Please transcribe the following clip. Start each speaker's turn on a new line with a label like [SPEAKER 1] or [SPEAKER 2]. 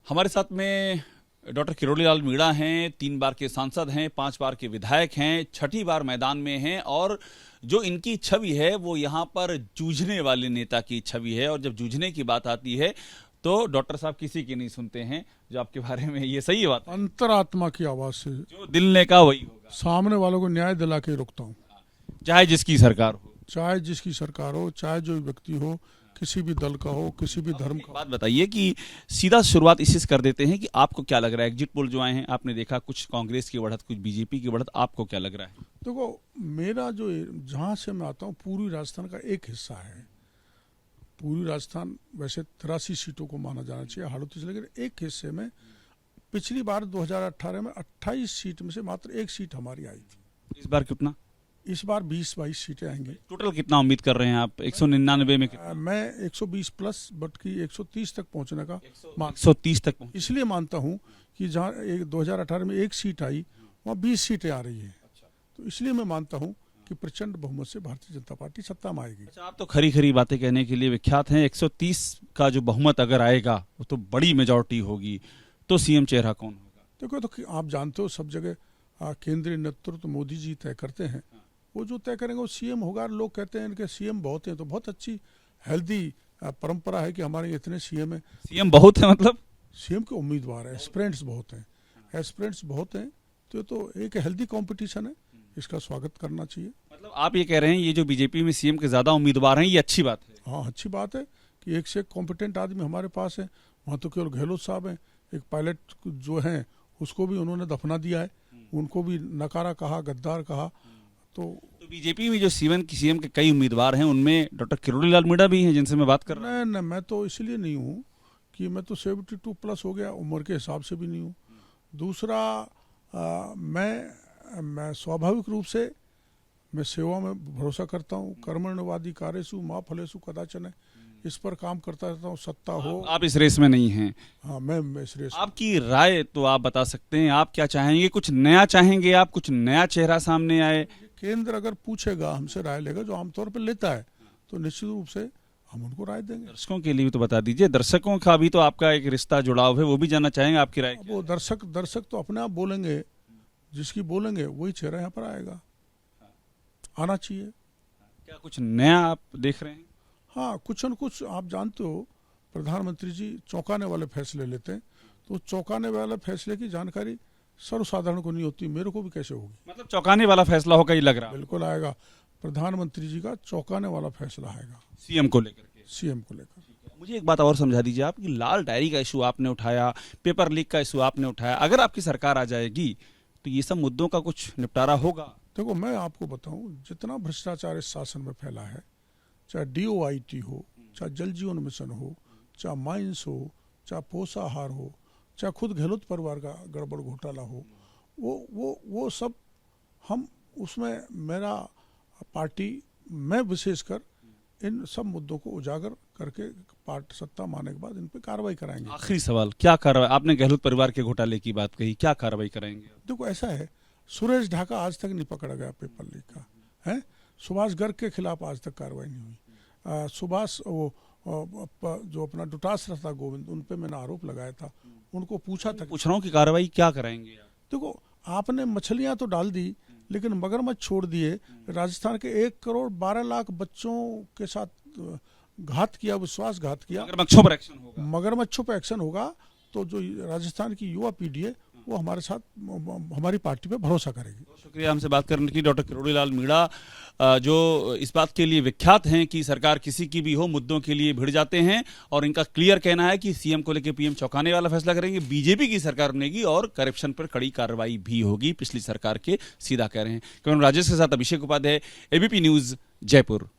[SPEAKER 1] हमारे साथ में डॉक्टर किरोड़ी लाल मीणा हैं, 3 बार के सांसद हैं, 5 बार के विधायक हैं, 6ठी बार मैदान में हैं और जो इनकी छवि है वो यहाँ पर जूझने वाले नेता की छवि है। और जब जूझने की बात आती है तो डॉक्टर साहब किसी की नहीं सुनते हैं। जो आपके बारे में ये सही बात है,
[SPEAKER 2] अंतरात्मा की आवाज से
[SPEAKER 1] जो दिल ने कहा वही होगा।
[SPEAKER 2] सामने वालों को न्याय दिला के रुकता हूँ,
[SPEAKER 1] चाहे जिसकी सरकार हो,
[SPEAKER 2] चाहे जिसकी सरकार हो, चाहे जो व्यक्ति हो, किसी भी दल का हो, किसी भी धर्म का।
[SPEAKER 1] बात बताइए कि सीधा शुरुआत इसी से कर देते हैं कि आपको क्या लग रहा है, एग्जिट पोल जो आए हैं आपने देखा, कुछ कांग्रेस की बढ़त, कुछ बीजेपी की बढ़त, आपको क्या लग रहा है?
[SPEAKER 2] देखो, मेरा जो जहाँ से मैं आता हूँ पूरी राजस्थान का एक हिस्सा है। पूरी राजस्थान वैसे 83 सीटों को माना जाना चाहिए, 38, लेकिन एक हिस्से में पिछली बार 2018 में 28 सीट में से मात्र 1 सीट हमारी आई थी।
[SPEAKER 1] इस बार कितना?
[SPEAKER 2] इस बार 20-22 सीटें आएंगी।
[SPEAKER 1] टोटल कितना उम्मीद कर रहे हैं आप? 199 में
[SPEAKER 2] मैं 120 प्लस बट की 130 तक पहुंचने का
[SPEAKER 1] 130 तक पहुंच।
[SPEAKER 2] इसलिए मानता हूं कि जहां 2018 में 1 सीट आई, वहां 20 सीटें आ रही है। तो इसलिए मैं मानता हूं कि प्रचंड बहुमत से भारतीय जनता पार्टी सत्ता में आएगी।
[SPEAKER 1] अच्छा, आप तो खरी खरी बातें कहने के लिए विख्यात हैं। 130 का जो बहुमत अगर आएगा वो तो बड़ी मेजॉरिटी होगी, तो सीएम चेहरा कौन होगा?
[SPEAKER 2] देखो, तो आप जानते हो सब जगह केंद्रीय नेतृत्व मोदी जी तय करते हैं। वो जो तय करेंगे वो सीएम होगा। लोग कहते हैं इनके सीएम बहुत हैं, तो बहुत अच्छी हेल्दी परंपरा है कि हमारे इतने सीएम हैं।
[SPEAKER 1] सीएम बहुत है मतलब?
[SPEAKER 2] सीएम के उम्मीदवार हैं, एस्पिरेंट्स बहुत हैं, एस्पिरेंट्स बहुत हैं। तो एक हेल्दी कंपटीशन है, इसका स्वागत करना चाहिए।
[SPEAKER 1] मतलब आप ये कह रहे हैं ये जो बीजेपी में सीएम के ज्यादा उम्मीदवार हैं, ये अच्छी बात है?
[SPEAKER 2] हाँ, अच्छी बात है कि एक से एक कॉम्पिटेंट आदमी हमारे पास है। वहाँ तो केवल गहलोत साहब हैं, एक पायलट जो हैं उसको भी उन्होंने दफना दिया है, उनको भी नकारा कहा, गद्दार कहा। तो
[SPEAKER 1] बीजेपी में जो सीएम के कई उम्मीदवार हैं उनमें डॉक्टर किरोड़ी लाल मीणा भी हैं जिनसे मैं बात कर रहा हूं।
[SPEAKER 2] नहीं, मैं तो इसलिए नहीं हूँ कि मैं तो 72 प्लस हो गया, उम्र के हिसाब से भी नहीं हूँ। दूसरा, मैं स्वाभाविक रूप से मैं सेवा में भरोसा करता हूँ। कर्मण्यवादी कार्यसु माँ फलेसु कदाचन, इस पर काम करता रहता हूँ। सत्ता हो।
[SPEAKER 1] आप इस रेस में नहीं हैं?
[SPEAKER 2] हाँ, मैं इस रेस।
[SPEAKER 1] आपकी राय तो आप बता सकते हैं, आप क्या चाहेंगे? कुछ नया चाहेंगे आप? कुछ नया चेहरा सामने आए?
[SPEAKER 2] केंद्र अगर पूछेगा, हमसे राय लेगा, जो आमतौर पर लेता है, तो निश्चित रूप से हम उनको राय देंगे।
[SPEAKER 1] दर्शकों के लिए भी तो बता दीजिए, दर्शकों का भी तो आपका एक रिश्ता जुड़ाव है, वो भी जानना चाहेंगे आपकी राय।
[SPEAKER 2] वो दर्शक तो अपने आप बोलेंगे, जिसकी बोलेंगे वही चेहरा यहाँ पर आएगा, आना चाहिए।
[SPEAKER 1] क्या कुछ नया आप देख रहे हैं?
[SPEAKER 2] हाँ, कुछ न कुछ। आप जानते हो प्रधानमंत्री जी चौंकाने वाले फैसले लेते हैं, तो चौंकाने वाले फैसले की जानकारी सर्वसाधारण को नहीं होती, मेरे को भी कैसे होगी?
[SPEAKER 1] मतलब चौंकाने वाला फैसला होगा ये लग रहा है?
[SPEAKER 2] बिल्कुल आएगा। प्रधानमंत्री जी का चौंकाने वाला फैसला आएगा
[SPEAKER 1] सीएम को लेकर के।
[SPEAKER 2] सीएम को लेकर।
[SPEAKER 1] मुझे एक बात और समझा दीजिए आप, कि लाल डायरी का इशू आपने उठाया, पेपर लीक का इशू आपने उठाया, अगर आपकी सरकार आ जाएगी तो ये सब मुद्दों का कुछ निपटारा होगा?
[SPEAKER 2] देखो, मैं आपको बताऊं, जितना भ्रष्टाचार इस शासन में फैला है, चाहे DOIT हो, चाहे जल जीवन मिशन हो, चाहे माइंस हो, चाहे पोषाहार हो, चाहे खुद गहलोत परिवार का गड़बड़ घोटाला हो, वो सब हम उसमें मेरा पार्टी, मैं विशेषकर इन सब मुद्दों को उजागर करके पार्टी सत्ता मारने के बाद इन पे कार्रवाई कराएंगे।
[SPEAKER 1] आखिरी सवाल, क्या कार्रवाई? आपने गहलोत परिवार के घोटाले की बात कही, क्या कार्रवाई कराएंगे?
[SPEAKER 2] देखो, ऐसा है, सुरेश ढाका आज तक नहीं पकड़ा गया पेपर लीक का है। सुभाष गर्ग के खिलाफ आज तक कार्रवाई नहीं हुई। सुभाष वो जो अपना डुटास रहता गोविंद, उन पे मैंने आरोप लगाया था, उनको पूछा था।
[SPEAKER 1] पूछ रहा हूँ कि कार्रवाई क्या कराएंगे?
[SPEAKER 2] देखो, आपने मछलियां तो डाल दी, लेकिन मगरमच्छ छोड़ दिए। राजस्थान के 1,12,00,000 बच्चों के साथ घात किया, विश्वासघात किया।
[SPEAKER 1] मगरमच्छों पर एक्शन होगा? मगरमच्छों
[SPEAKER 2] पर एक्शन होगा, तो जो राजस्थान की युवा पीढ़ी है वो हमारे साथ, हमारी पार्टी पे भरोसा करेगी।
[SPEAKER 1] शुक्रिया हमसे बात करने की डॉक्टर किरोड़ी लाल मीणा, जो इस बात के लिए विख्यात हैं कि सरकार किसी की भी हो, मुद्दों के लिए भिड़ जाते हैं और इनका क्लियर कहना है कि सीएम को लेकर पीएम चौंकाने वाला फैसला करेंगे, बीजेपी की सरकार बनेगी और करप्शन पर कड़ी कार्रवाई भी होगी, पिछली सरकार के, सीधा कह रहे हैं। कैमरा राजेश के साथ अभिषेक उपाध्याय, ABP न्यूज, जयपुर।